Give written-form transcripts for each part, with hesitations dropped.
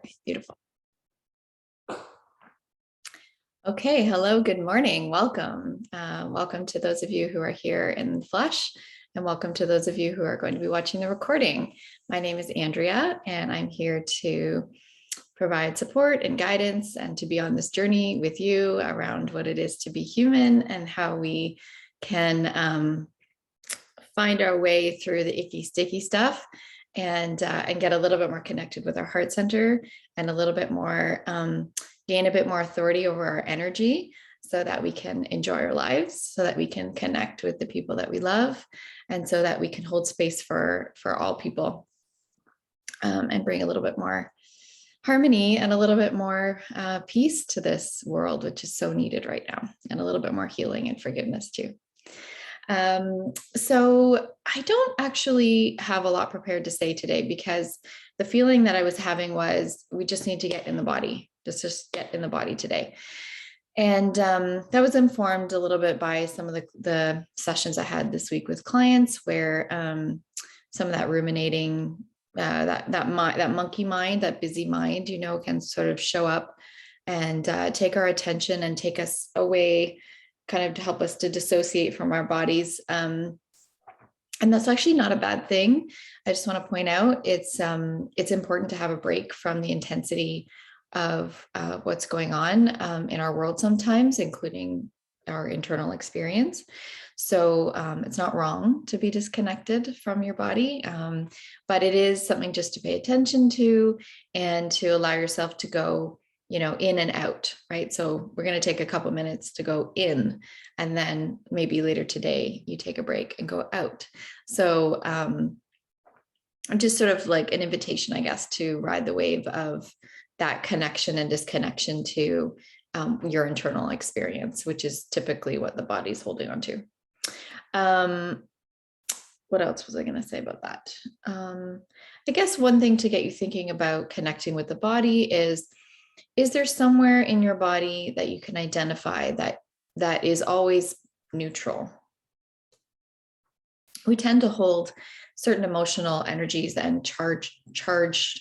Okay, beautiful. Okay, hello, good morning, welcome. Welcome to those of you who are here in flesh, and welcome to those of you who are going to be watching the recording. My name is Andrea, and I'm here to provide support and guidance and to be on this journey with you around what it is to be human and how we can find our way through the icky, sticky stuff and get a little bit more connected with our heart center and a little bit more, gain a bit more authority over our energy so that we can enjoy our lives, so that we can connect with the people that we love, and so that we can hold space for all people and bring a little bit more harmony and a little bit more peace to this world, which is so needed right now, and a little bit more healing and forgiveness too. So I don't actually have a lot prepared to say today because the feeling that I was having was we just need to get in the body, just get in the body today. And that was informed a little bit by some of the sessions I had this week with clients where some of that ruminating, that monkey mind, that busy mind, can sort of show up and take our attention and take us away, kind of to help us to dissociate from our bodies. And that's actually not a bad thing. I just want to point out it's important to have a break from the intensity of what's going on in our world sometimes, including our internal experience. So it's not wrong to be disconnected from your body, but it is something just to pay attention to and to allow yourself to go in and out, right? So we're going to take a couple minutes to go in, and then maybe later today you take a break and go out. So just sort of like an invitation, I guess, to ride the wave of that connection and disconnection to your internal experience, which is typically what the body's holding on to. What else was I going to say about that? I guess one thing to get you thinking about connecting with the body is there somewhere in your body that you can identify that is always neutral? We tend to hold certain emotional energies and charged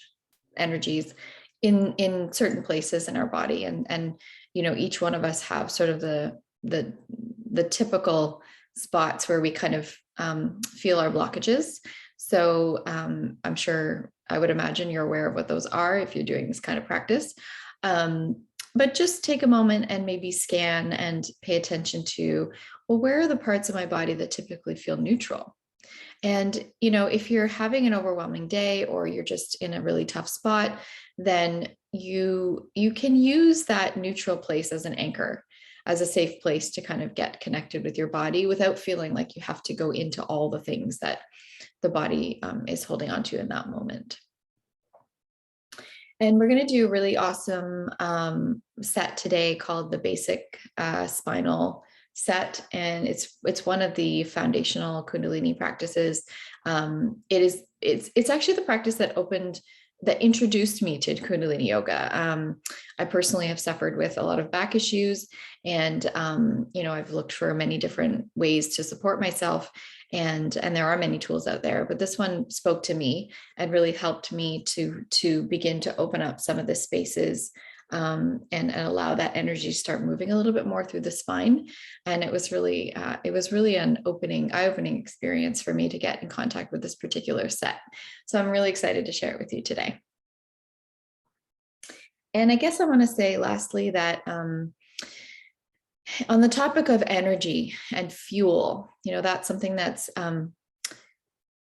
energies in certain places in our body, and each one of us have sort of the typical spots where we kind of feel our blockages. So I'm sure, I would imagine you're aware of what those are if you're doing this kind of practice. But just take a moment and maybe scan and pay attention to, well, where are the parts of my body that typically feel neutral? And, if you're having an overwhelming day or you're just in a really tough spot, then you can use that neutral place as an anchor, as a safe place to kind of get connected with your body without feeling like you have to go into all the things that the body is holding on to in that moment. And we're going to do a really awesome set today called the Basic Spinal Set. And it's one of the foundational Kundalini practices. It's actually the practice that introduced me to Kundalini yoga. I personally have suffered with a lot of back issues, and I've looked for many different ways to support myself, and there are many tools out there, but this one spoke to me and really helped me to begin to open up some of the spaces and allow that energy to start moving a little bit more through the spine. And it was really an eye-opening experience for me to get in contact with this particular set. So I'm really excited to share it with you today. And I guess I want to say lastly that on the topic of energy and fuel, that's something that's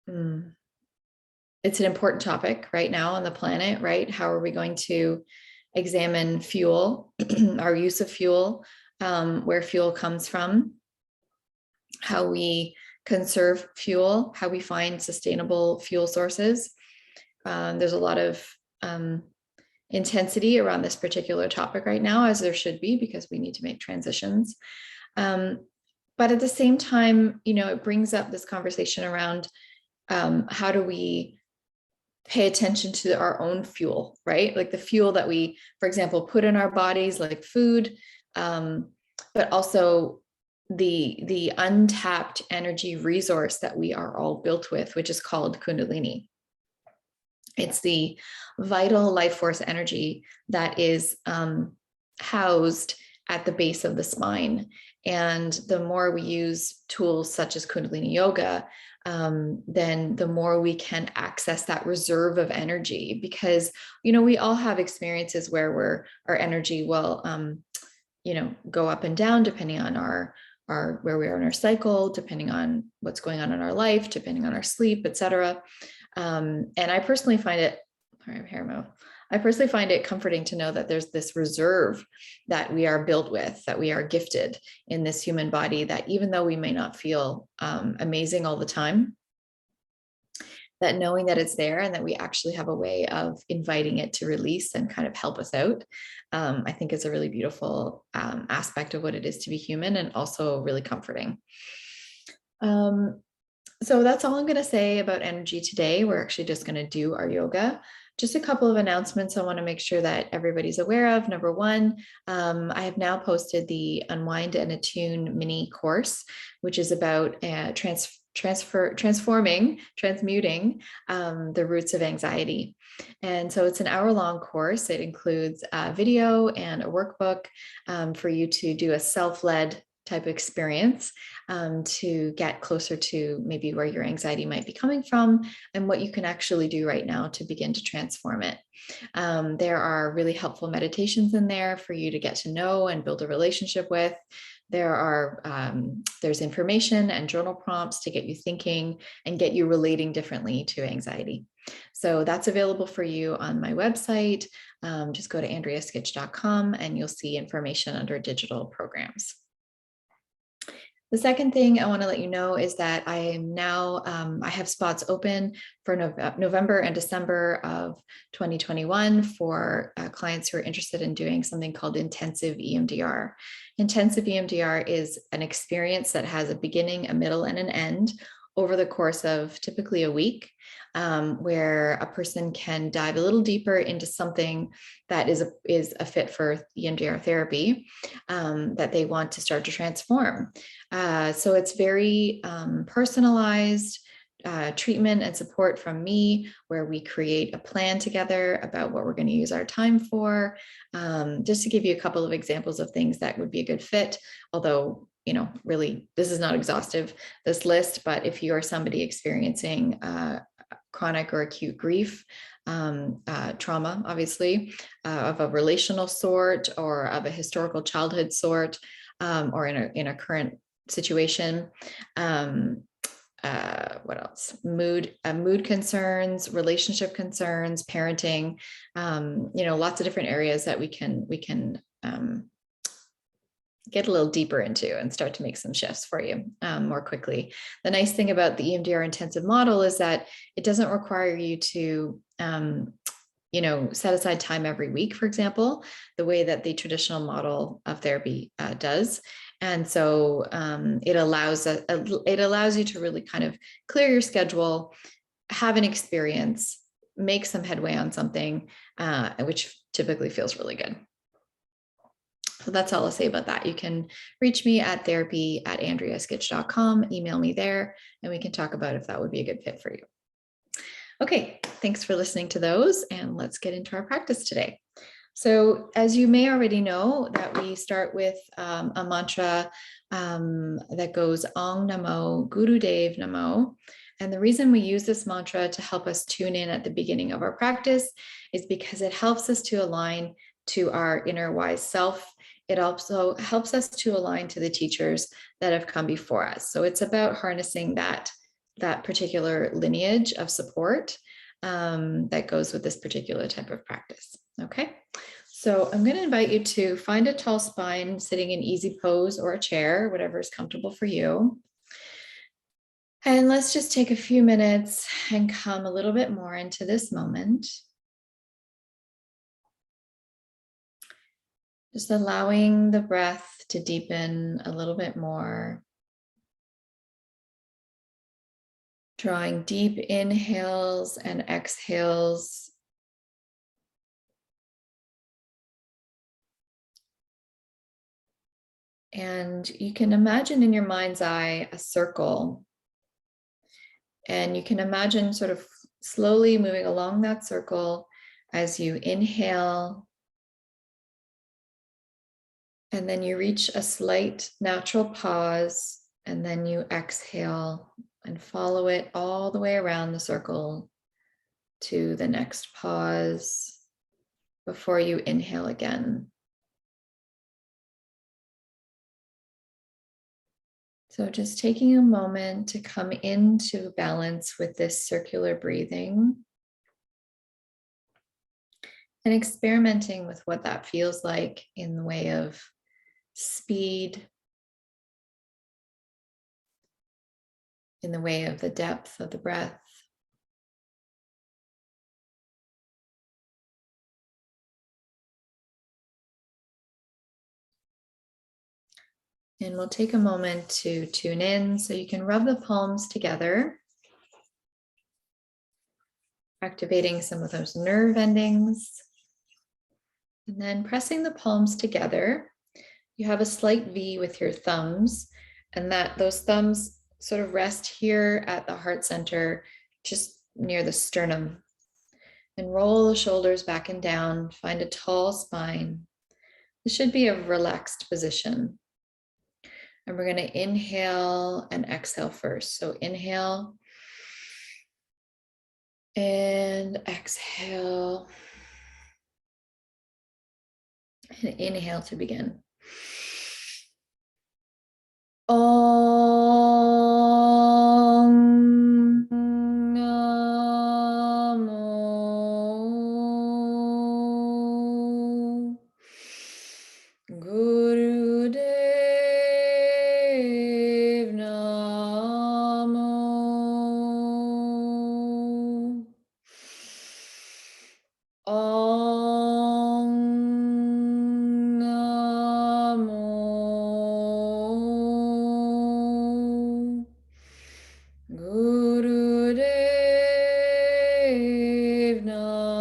it's an important topic right now on the planet, right? How are we going to examine fuel, our use of fuel, where fuel comes from, how we conserve fuel, how we find sustainable fuel sources. There's a lot of intensity around this particular topic right now, as there should be, because we need to make transitions. But at the same time, it brings up this conversation around how do we pay attention to our own fuel, right? Like the fuel that we, for example, put in our bodies, like food, but also the untapped energy resource that we are all built with, which is called Kundalini. It's the vital life force energy that is housed at the base of the spine. And the more we use tools such as Kundalini yoga, then the more we can access that reserve of energy, because, we all have experiences where our energy will, go up and down depending on our where we are in our cycle, depending on what's going on in our life, depending on our sleep, etc. And I personally find it, I personally find it comforting to know that there's this reserve that we are built with, that we are gifted in this human body, that even though we may not feel amazing all the time, that knowing that it's there and that we actually have a way of inviting it to release and kind of help us out, I think is a really beautiful aspect of what it is to be human, and also really comforting. So that's all I'm going to say about energy today. We're actually just going to do our yoga. Just a couple of announcements I want to make sure that everybody's aware of. Number one, I have now posted the Unwind and Attune mini course, which is about transmuting the roots of anxiety. And so it's an hour-long course. It includes a video and a workbook for you to do a self-led type of experience to get closer to maybe where your anxiety might be coming from and what you can actually do right now to begin to transform it. There are really helpful meditations in there for you to get to know and build a relationship with. There's information and journal prompts to get you thinking and get you relating differently to anxiety. So that's available for you on my website. Just go to andreaskitch.com and you'll see information under digital programs. The second thing I want to let you know is that I am now, I have spots open for November and December of 2021 for clients who are interested in doing something called intensive EMDR. Intensive EMDR is an experience that has a beginning, a middle, and an end over the course of typically a week, where a person can dive a little deeper into something that is a fit for EMDR therapy that they want to start to transform. So it's very personalized treatment and support from me, where we create a plan together about what we're going to use our time for. Just to give you a couple of examples of things that would be a good fit, although really, this is not exhaustive, this list, but if you are somebody experiencing chronic or acute grief, trauma, obviously, of a relational sort or of a historical childhood sort, or in a current situation, what else? Mood concerns, relationship concerns, parenting, lots of different areas that we can get a little deeper into and start to make some shifts for you more quickly. The nice thing about the EMDR intensive model is that it doesn't require you to set aside time every week, for example, the way that the traditional model of therapy does. And so it allows you to really kind of clear your schedule, have an experience, make some headway on something, which typically feels really good. So that's all I'll say about that. You can reach me at therapy@andreaskitch.com, email me there, and we can talk about if that would be a good fit for you. Okay, thanks for listening to those, and let's get into our practice today. So as you may already know, that we start with a mantra that goes Ong Namo Gurudev Namo. And the reason we use this mantra to help us tune in at the beginning of our practice is because it helps us to align to our inner wise self. It also helps us to align to the teachers that have come before us. So it's about harnessing that particular lineage of support that goes with this particular type of practice. Okay, so I'm going to invite you to find a tall spine, sitting in easy pose or a chair, whatever is comfortable for you. And let's just take a few minutes and come a little bit more into this moment. Just allowing the breath to deepen a little bit more. Drawing deep inhales and exhales. And you can imagine in your mind's eye a circle. And you can imagine sort of slowly moving along that circle as you inhale. And then you reach a slight natural pause, and then you exhale and follow it all the way around the circle to the next pause before you inhale again. So just taking a moment to come into balance with this circular breathing and experimenting with what that feels like in the way of speed, in the way of the depth of the breath. And we'll take a moment to tune in, so you can rub the palms together, activating some of those nerve endings. And then pressing the palms together, you have a slight V with your thumbs, and that those thumbs sort of rest here at the heart center, just near the sternum. And roll the shoulders back and down, find a tall spine. This should be a relaxed position. And we're going to inhale and exhale first. So inhale and exhale. And inhale to begin. Om Namo Gurudev Namo Om Namo Gurudev Namo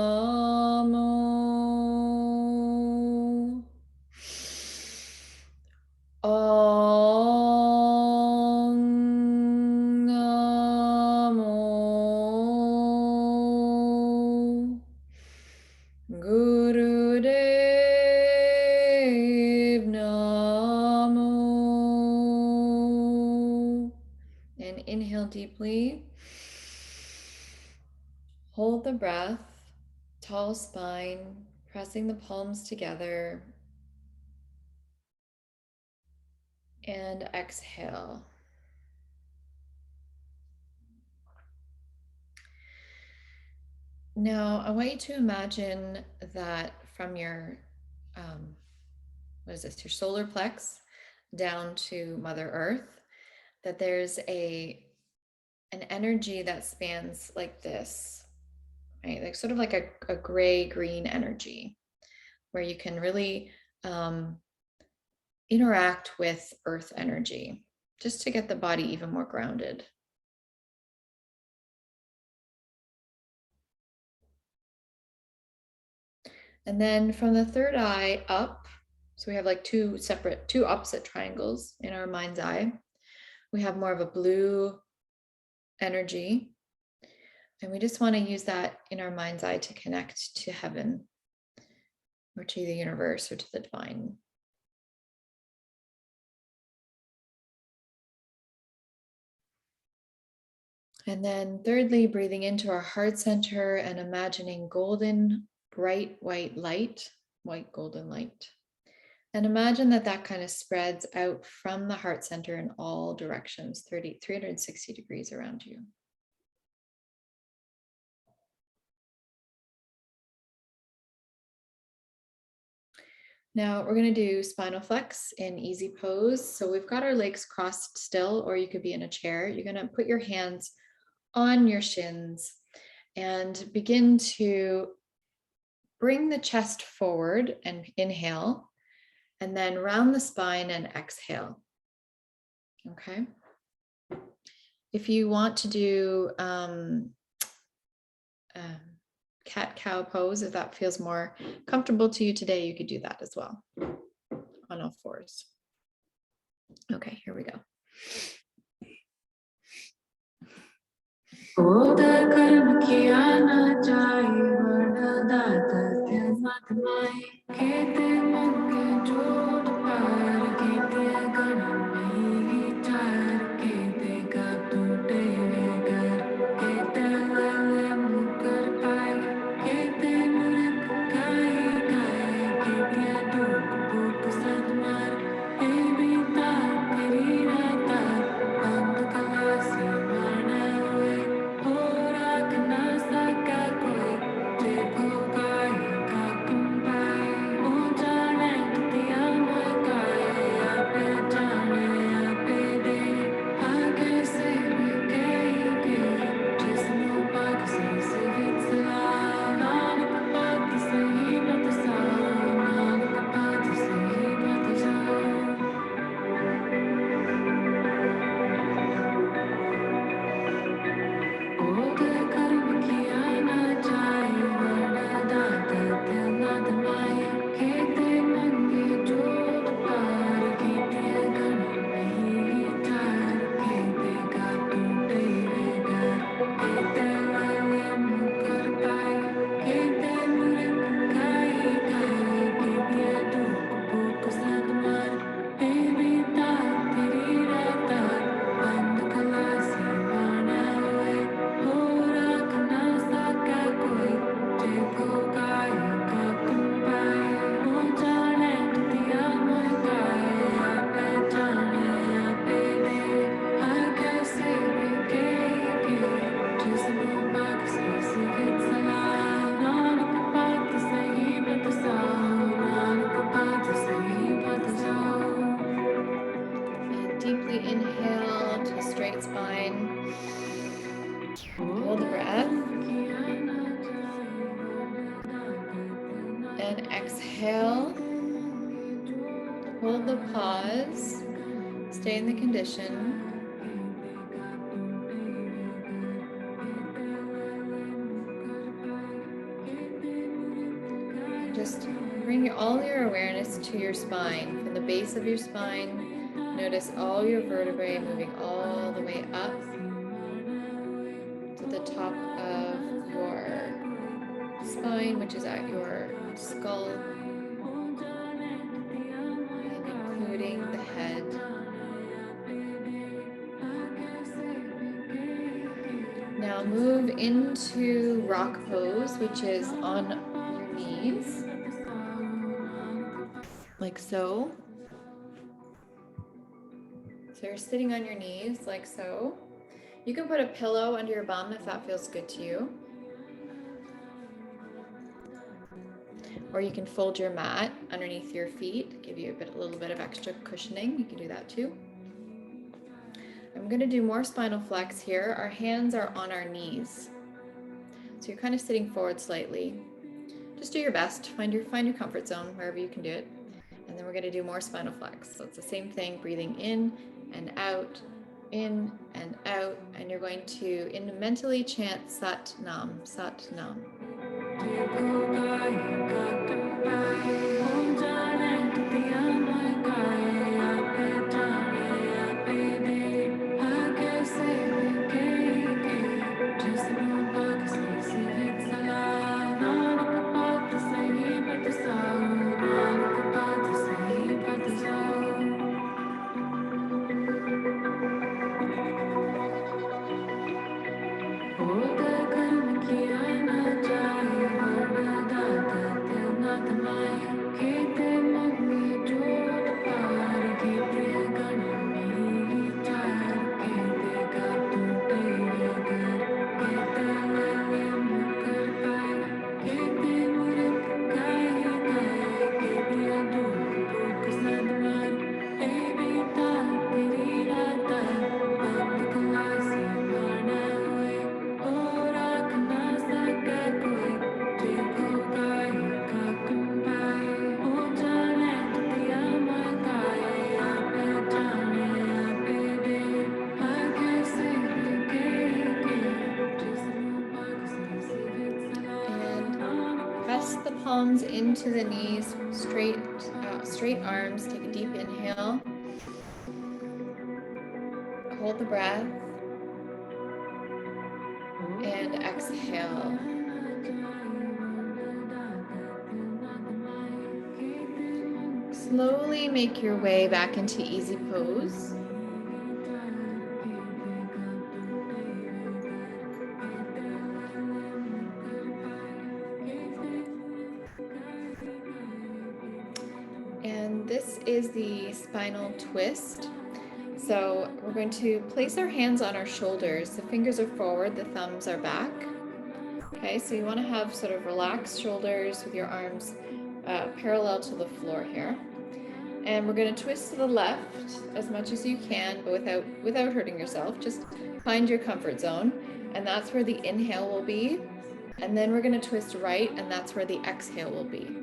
Om Namo Gurudev Namo. And inhale deeply. Hold the breath, tall spine, pressing the palms together. And exhale. Now, I want you to imagine that from your, what is this, your solar plex down to Mother Earth, that there's an energy that spans like this, right? Like sort of like a gray-green energy where you can really interact with Earth energy just to get the body even more grounded. And then from the third eye up, so we have like two opposite triangles in our mind's eye. We have more of a blue energy. And we just want to use that in our mind's eye to connect to heaven or to the universe or to the divine. And then thirdly, breathing into our heart center and imagining golden, bright white light, white golden light. And imagine that that kind of spreads out from the heart center in all directions, 360 degrees around you. Now we're going to do spinal flex in easy pose. So we've got our legs crossed still, or you could be in a chair. You're going to put your hands on your shins and begin to bring the chest forward and inhale, and then round the spine and exhale. Okay. If you want to do cat-cow pose, if that feels more comfortable to you today, you could do that as well on all fours. Okay, here we go. Oda कर्म किया ना जाए वरना दाता मत माए कहते मंगे जोड़ पार कहते गणन नहीं चार कहते का टूटे घर कहते वाले मुकर पाए कहते मुरक गाए गाए कहते दुख दुख सदमार ए बीता तेरी राता बंद कलासी माना हुए Deeply inhale to a straight spine. Hold the breath. And exhale. Hold the pause. Stay in the condition. Just bring all your awareness to your spine. From the base of your spine, notice all your vertebrae moving all the way up to the top of your spine, which is at your skull, and including the head. Now move into rock pose, which is on your knees, like so. So you're sitting on your knees, like so. You can put a pillow under your bum if that feels good to you. Or you can fold your mat underneath your feet, give you a little bit of extra cushioning. You can do that too. I'm going to do more spinal flex here. Our hands are on our knees. So you're kind of sitting forward slightly. Just do your best. Find your comfort zone wherever you can do it. And then we're going to do more spinal flex. So it's the same thing, breathing in and out, in and out. And you're going to mentally chant Sat Nam, Sat Nam. Palms into the knees, straight arms. Take a deep inhale. Hold the breath. And exhale. Slowly make your way back into easy pose. And this is the spinal twist. So we're going to place our hands on our shoulders. The fingers are forward, the thumbs are back. Okay, so you want to have sort of relaxed shoulders with your arms parallel to the floor here. And we're going to twist to the left as much as you can, but without hurting yourself. Just find your comfort zone. And that's where the inhale will be. And then we're going to twist right, and that's where the exhale will be.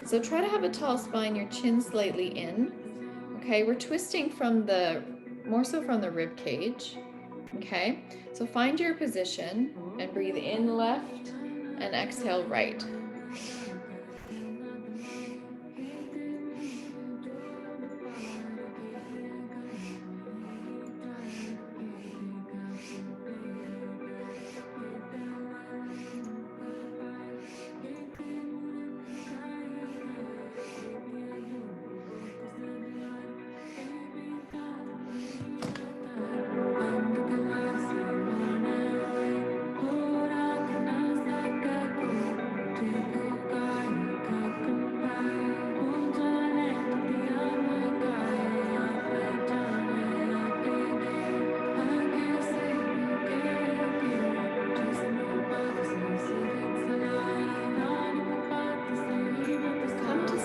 So try to have a tall spine, your chin slightly in. Okay, we're twisting more so from the rib cage. Okay, so find your position and breathe in left and exhale right.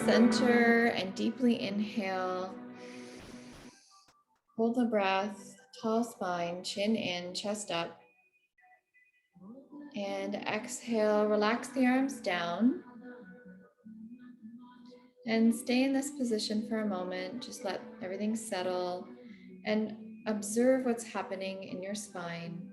Center and deeply inhale. Hold the breath, tall spine, chin in, chest up. And exhale, relax the arms down. And stay in this position for a moment. Just let everything settle and observe what's happening in your spine.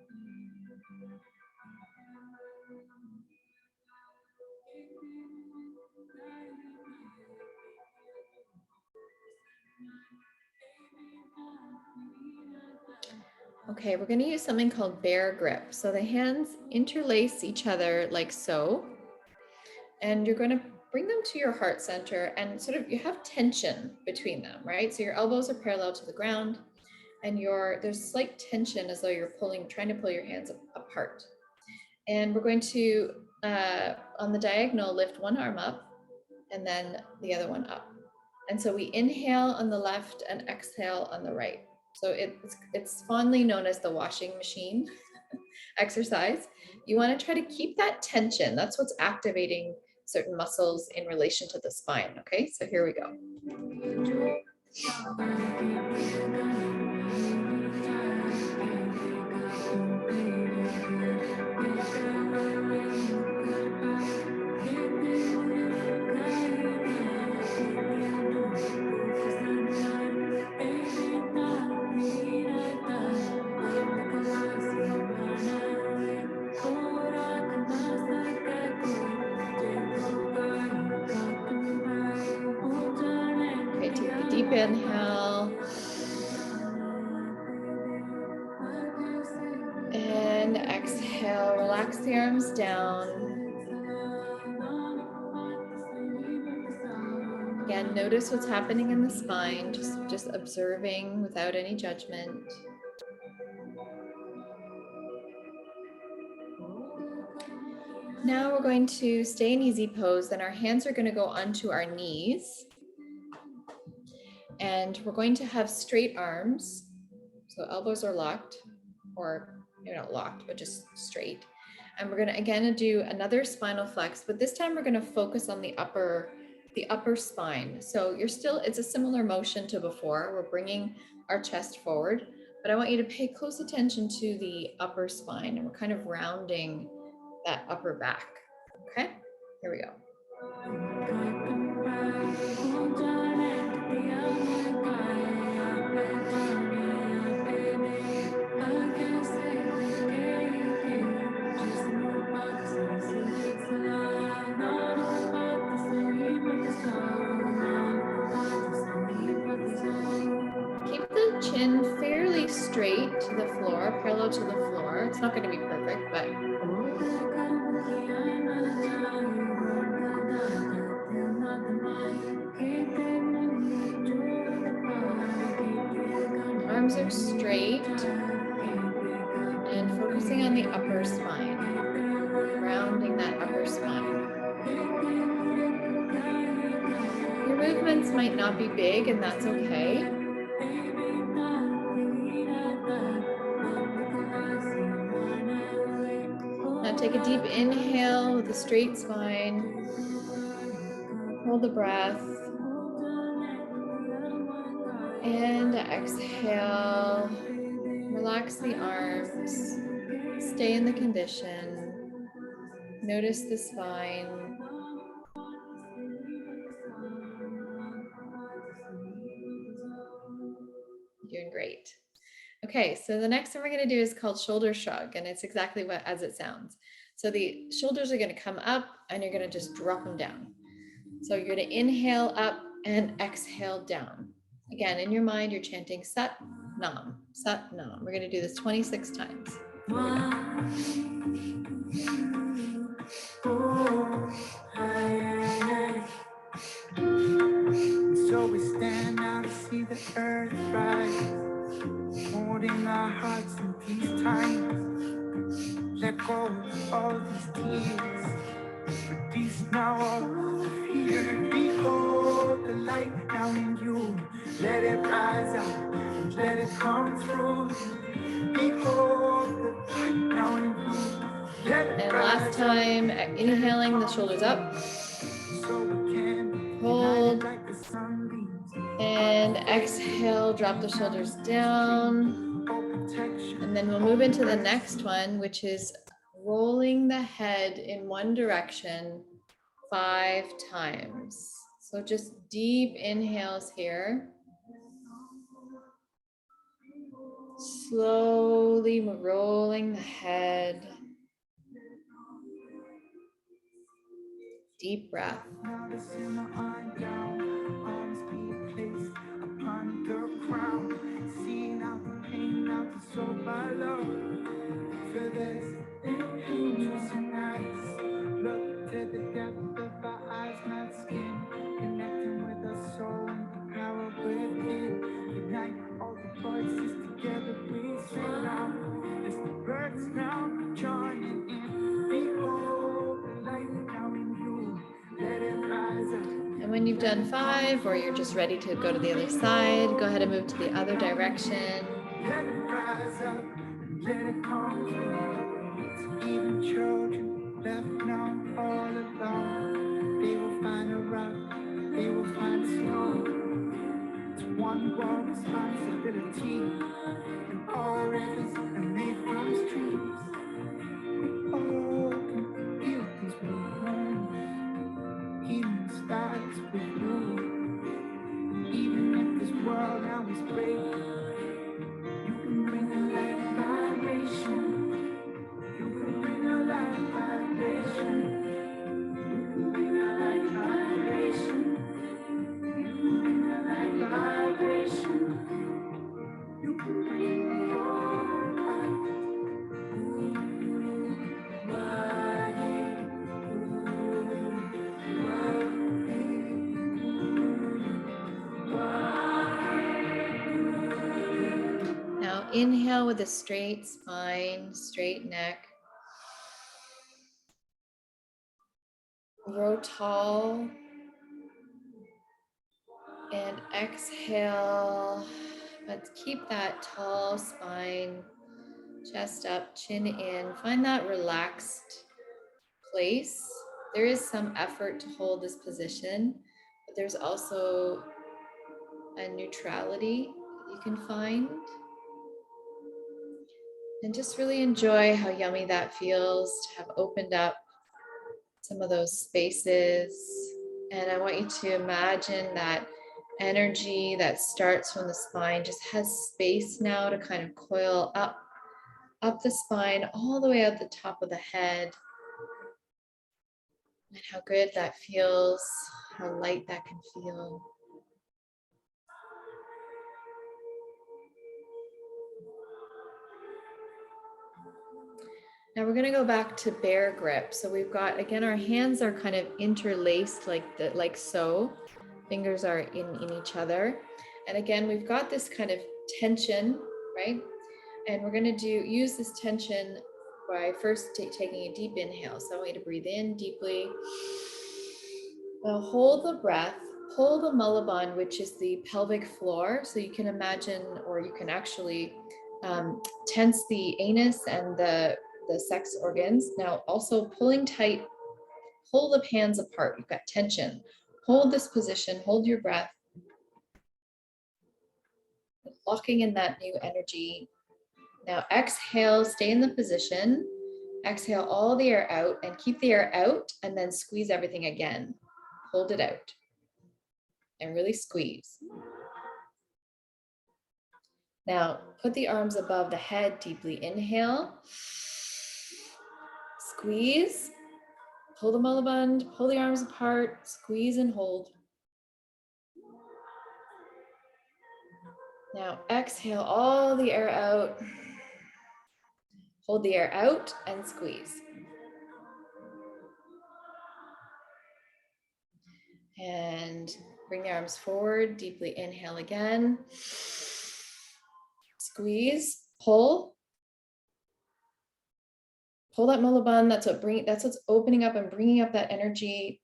Okay, we're going to use something called bear grip. So the hands interlace each other like so. And you're going to bring them to your heart center and sort of you have tension between them, right? So your elbows are parallel to the ground and there's slight tension as though you're trying to pull your hands apart. And we're going to, on the diagonal, lift one arm up and then the other one up. And so we inhale on the left and exhale on the right. So it's fondly known as the washing machine exercise. You want to try to keep that tension. That's what's activating certain muscles in relation to the spine. Okay, so here we go. Okay, take a deep inhale. And exhale, relax the arms down. Again, notice what's happening in the spine, just observing without any judgment. Now we're going to stay in easy pose, then our hands are going to go onto our knees. And we're going to have straight arms. So elbows are locked, or you're not locked, but just straight. And we're going to again do another spinal flex, but this time we're going to focus on the upper spine. So it's a similar motion to before. We're bringing our chest forward, but I want you to pay close attention to the upper spine, and we're kind of rounding that upper back. Okay, here we go. Keep the chin fairly straight to the floor. or parallel to the floor. It's not going to be perfect, but arms are straight and focusing on the upper spine, grounding that upper spine. Your movements might not be big, and that's okay. Now take a deep inhale with a straight spine. Hold the breath. And exhale. Relax the arms. Stay in the condition. Notice the spine. Doing great. Okay, so the next thing we're going to do is called shoulder shrug, and it's exactly what as it sounds. So the shoulders are going to come up and you're going to just drop them down. So you're going to inhale up and exhale down. Again, in your mind, you're chanting Sat Nam, Sat Nam. We're going to do this 26 times. So we stand now to see the earth rise, holding our hearts in these times. Let go of all these tears, release now all the fear. Behold the light now in you, let it rise up and let it come through. Behold the light now in you, let it And rise last time, inhaling the shoulders up. Hold. And exhale, drop the shoulders down. And then we'll move into the next one, which is rolling the head in one direction 5 times. So just deep inhales here. Slowly rolling the head. Deep breath. Look to the depth of our eyes, not skin, connecting with our soul and the power within. Unite all the voices together, we sing now. As the birds now joining in, behold the light now in you. Let it rise up. And when you've done 5, or you're just ready to go to the other side, go ahead and move to the other direction. Let it rise up and let it come through. Even children left now all alone, they will find a rock, they will find a stone. It's one world responsibility, and all rivers are made from streams. We all can heal these wounds. Healing starts with you. Even if this world now is breaking, you can bring a light vibration. You can bring a light vibration. You can bring a light vibration. You can bring a light vibration. You can bring your light. Now inhale with a straight spine, straight neck. Grow tall. And exhale. Let's keep that tall spine, chest up, chin in. Find that relaxed place. There is some effort to hold this position, but there's also a neutrality that you can find. And just really enjoy how yummy that feels to have opened up some of those spaces. And I want you to imagine that energy that starts from the spine just has space now to kind of coil up the spine, all the way out the top of the head. And how good that feels, how light that can feel. Now we're going to go back to bear grip. So we've got, again, our hands are kind of interlaced like so. Fingers are in each other. And again, we've got this kind of tension, right? And we're going to use this tension by first taking a deep inhale. So I want you to breathe in deeply. Now hold the breath, pull the Mulaband, which is the pelvic floor. So you can imagine, or you can actually tense the anus and the sex organs. Now also pulling tight, pull the hands apart. You've got tension. Hold this position, hold your breath. Locking in that new energy. Now exhale, stay in the position. Exhale all the air out and keep the air out and then squeeze everything again. Hold it out and really squeeze. Now put the arms above the head, deeply inhale. Squeeze, pull the Mulaband, pull the arms apart, squeeze and hold. Now exhale all the air out. Hold the air out and squeeze. And bring the arms forward, deeply inhale again. Squeeze, pull. Pull that Mulaband, that's what's opening up and bringing up that energy.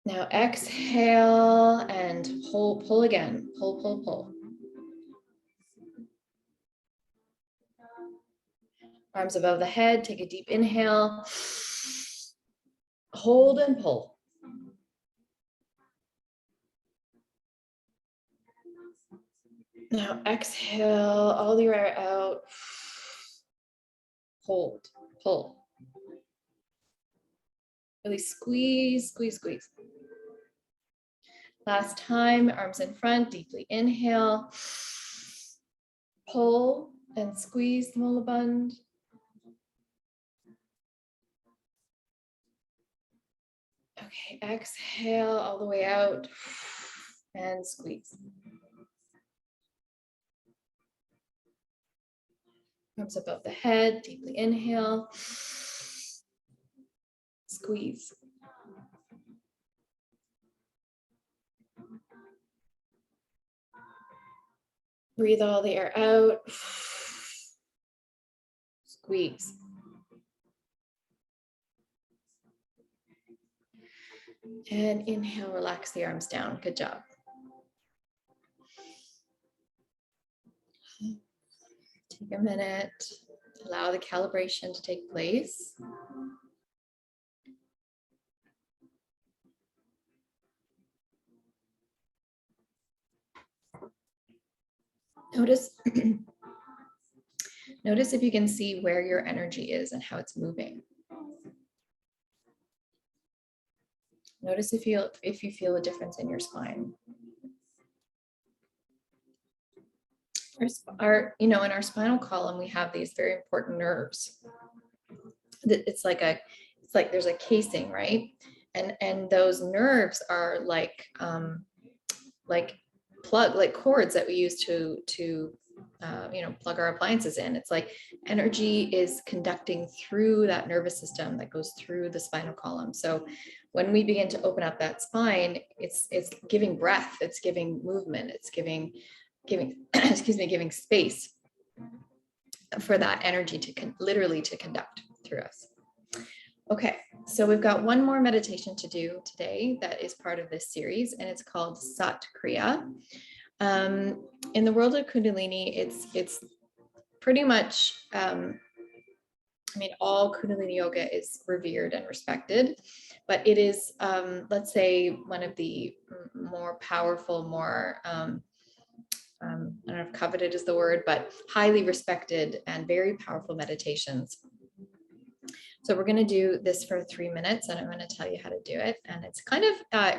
Now exhale and pull again, pull. Arms above the head, take a deep inhale. Hold and pull. Now exhale all the air out. Hold, pull. Really squeeze. Last time, arms in front, deeply inhale. Pull and squeeze the Mulaband. Okay, exhale all the way out and squeeze. Arms above the head, deeply inhale. Squeeze. Breathe all the air out. Squeeze. And inhale, relax the arms down. Good job. Take a minute, allow the calibration to take place. Notice, notice if you can see where your energy is and how it's moving. Notice if you feel a difference in your spine. In our spinal column, we have these very important nerves. It's like there's a casing, right? And those nerves are like cords that we use to plug our appliances in. It's like energy is conducting through that nervous system that goes through the spinal column. So when we begin to open up that spine, it's giving breath, it's giving movement, it's giving giving space for that energy to literally conduct through us. Okay, so we've got one more meditation to do today that is part of this series, and it's called Sat Kriya. In the world of Kundalini, it's pretty much, all Kundalini yoga is revered and respected, but it is, let's say, one of the more powerful, more, I don't know if coveted is the word, but highly respected and very powerful meditations. So we're going to do this for 3 minutes, and I'm going to tell you how to do it. And it's kind of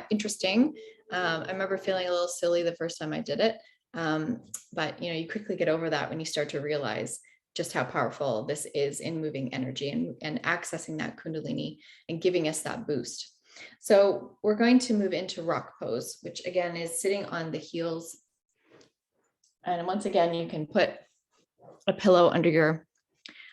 interesting. I remember feeling a little silly the first time I did it. But you quickly get over that when you start to realize just how powerful this is in moving energy and accessing that Kundalini and giving us that boost. So we're going to move into rock pose, which again is sitting on the heels. And once again, you can put a pillow under your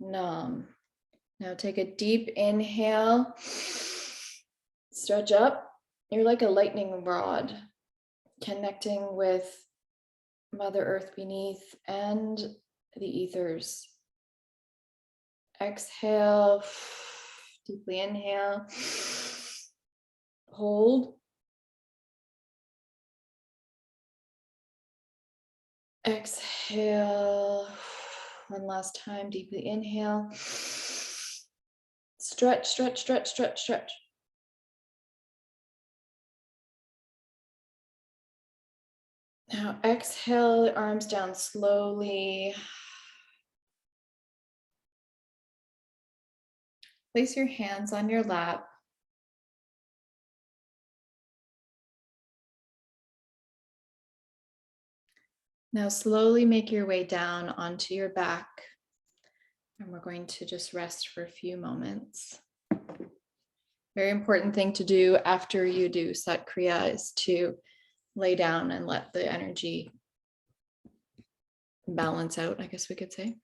Nam. Now take a deep inhale. Stretch up. You're like a lightning rod connecting with Mother Earth beneath and the ethers. Exhale. Deeply inhale. Hold. Exhale. One last time. Deeply inhale. Stretch, stretch, stretch, stretch, stretch. Now exhale, arms down slowly. Place your hands on your lap. Now slowly make your way down onto your back. And we're going to just rest for a few moments. Very important thing to do after you do Sat Kriya is to lay down and let the energy balance out, I guess we could say.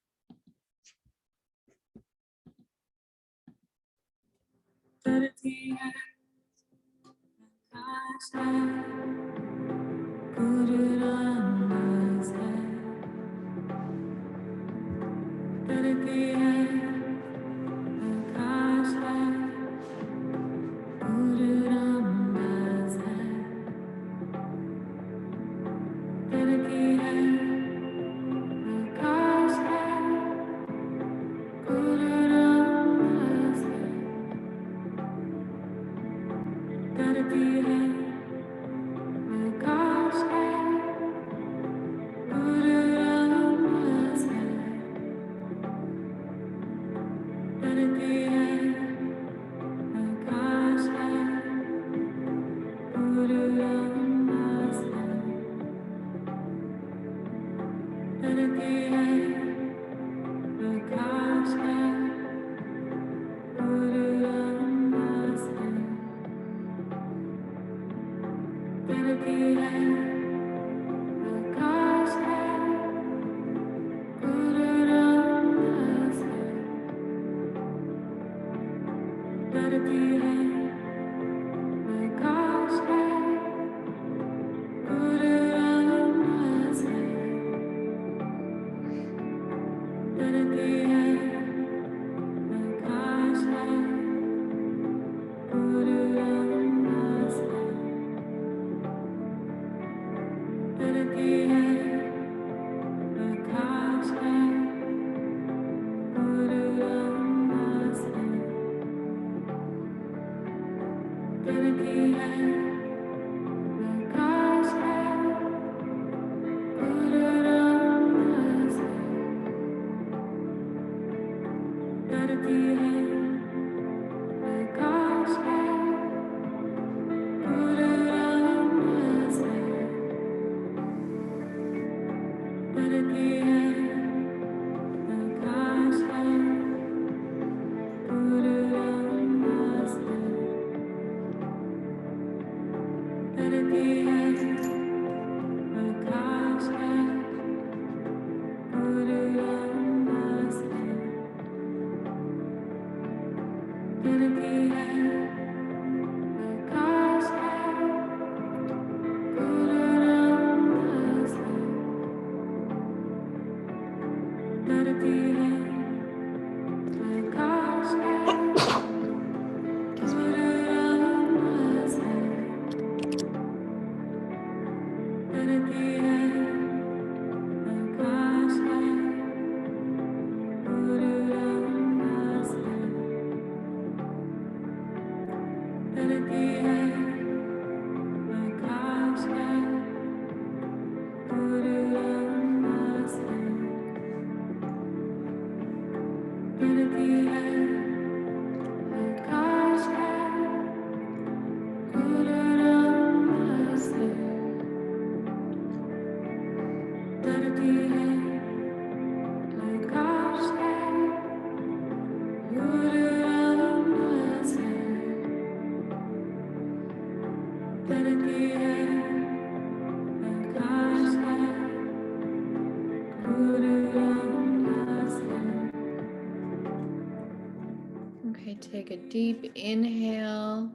Take a deep inhale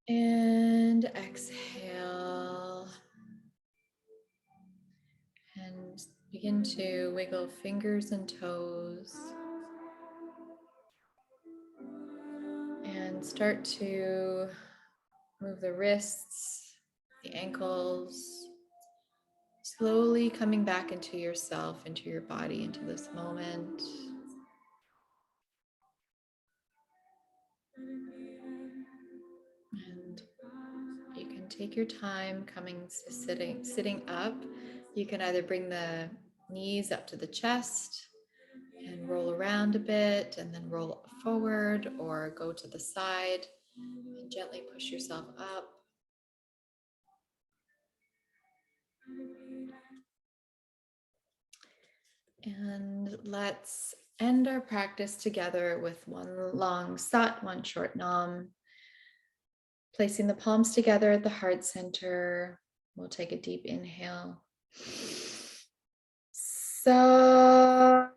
and exhale. And begin to wiggle fingers and toes. And start to move the wrists, the ankles, slowly coming back into yourself, into your body, into this moment. And you can take your time coming to sitting up. You can either bring the knees up to the chest and roll around a bit and then roll forward, or go to the side and gently push yourself up. And let's end our practice together with one long sat, one short nam. Placing the palms together at the heart center. We'll take a deep inhale. Sat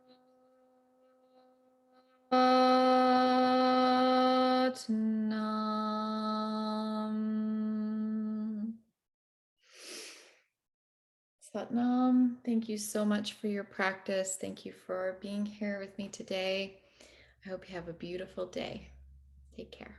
Nam. Satnam, thank you so much for your practice. Thank you for being here with me today. I hope you have a beautiful day. Take care.